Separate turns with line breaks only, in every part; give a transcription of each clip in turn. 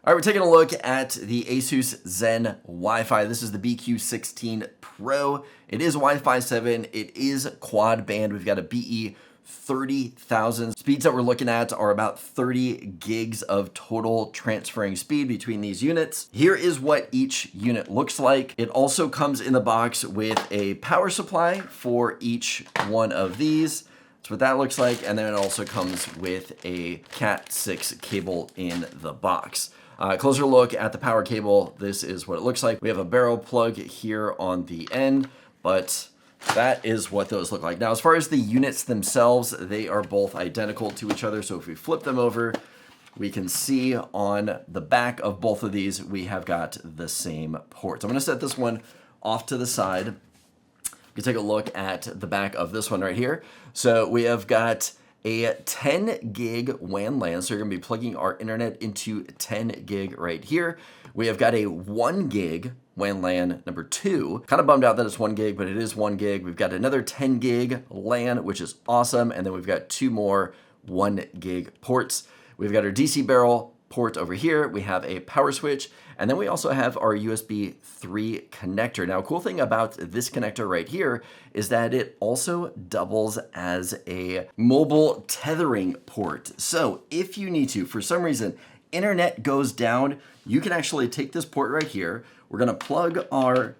All right, we're taking a look at the ASUS ZenWiFi. This is the BQ16 Pro. It is Wi-Fi 7. It is quad band. We've got a BE 30,000. Speeds that we're looking at are about 30 gigs of total transferring speed between these units. Here is what each unit looks like. It also comes in the box with a power supply for each one of these. That's what that looks like. And then it also comes with a Cat 6 cable in the box. Closer look at the power cable. This is what it looks like. We have a barrel plug here on the end, but that is what those look like. Now, as far as the units themselves, they are both identical to each other. So if we flip them over, we can see on the back of both of these, we have got the same ports. I'm gonna set this one off to the side. You can take a look at the back of this one right here. So we have got a 10 gig WAN LAN. So you're gonna be plugging our internet into 10 gig right here. We have got a 1 gig WAN LAN number 2. Kind of bummed out that it's 1 gig, but it is 1 gig. We've got another 10 gig LAN, which is awesome. And then we've got 2 more 1 gig ports. We've got our DC barrel port over here. We have a power switch, and then we also have our USB 3 connector. Now, cool thing about this connector right here is that it also doubles as a mobile tethering port. So if you need to, for some reason, internet goes down, you can actually take this port right here. We're gonna plug our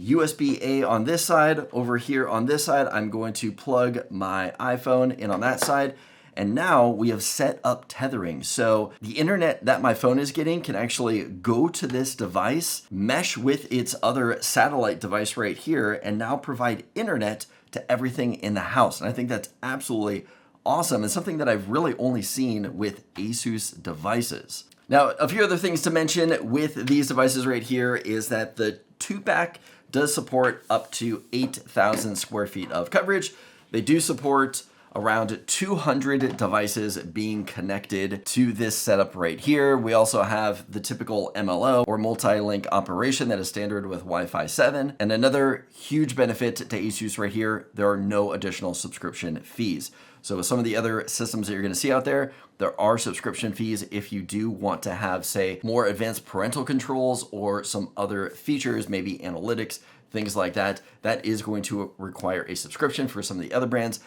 USB-A on this side. Over here on this side, I'm going to plug my iPhone in on that side. And now we have set up tethering. So the internet that my phone is getting can actually go to this device, mesh with its other satellite device right here, and now provide internet to everything in the house. And I think that's absolutely awesome and something that I've really only seen with ASUS devices. Now, a few other things to mention with these devices right here is that the 2-pack does support up to 8,000 square feet of coverage. They do support around 200 devices being connected to this setup right here. We also have the typical MLO or multi-link operation that is standard with Wi-Fi 7. And another huge benefit to ASUS right here, there are no additional subscription fees. So with some of the other systems that you're gonna see out there, there are subscription fees if you do want to have, say, more advanced parental controls or some other features, maybe analytics, things like that. That is going to require a subscription for some of the other brands.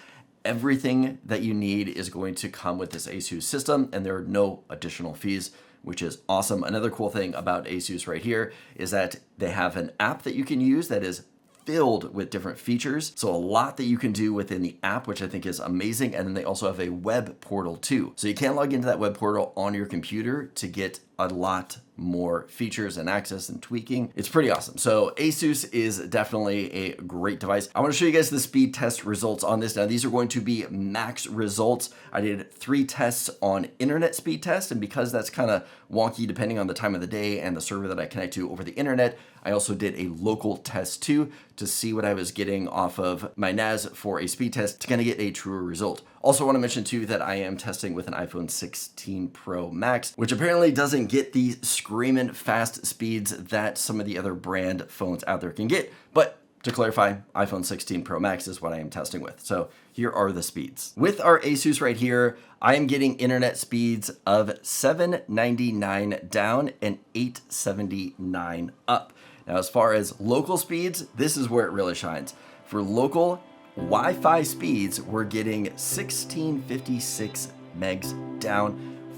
Everything that you need is going to come with this ASUS system, and there are no additional fees, which is awesome. Another cool thing about ASUS right here is that they have an app that you can use that is filled with different features. So a lot that you can do within the app, which I think is amazing. And then they also have a web portal too. So you can log into that web portal on your computer to get a lot more features and access and tweaking. It's pretty awesome. So ASUS is definitely a great device. I want to show you guys the speed test results on this. Now, these are going to be max results. I did 3 tests on internet speed test, and because that's kind of wonky depending on the time of the day and the server that I connect to over the internet, I also did a local test too to see what I was getting off of my NAS for a speed test to kind of get a truer result. Also want to mention too that I am testing with an iPhone 16 Pro Max, which apparently doesn't get the screaming fast speeds that some of the other brand phones out there can get. But to clarify, iPhone 16 Pro Max is what I am testing with. So here are the speeds. With our ASUS right here, I am getting internet speeds of 799 down and 879 up. Now, as far as local speeds, this is where it really shines. For local Wi-Fi speeds, we're getting 1656 megs down,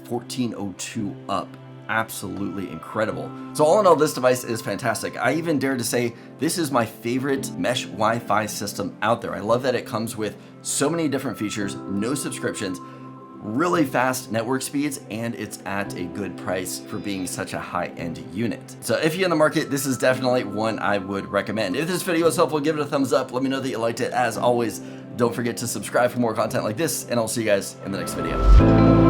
1402 up. Absolutely incredible. So all in all, this device is fantastic. I even dare to say this is my favorite mesh Wi-Fi system out there. I love that it comes with so many different features, no subscriptions, really fast network speeds, and it's at a good price for being such a high-end unit. So if you're in the market, this is definitely one I would recommend. If this video was helpful, give it a thumbs up. Let me know that you liked it. As always, don't forget to subscribe for more content like this, and I'll see you guys in the next video.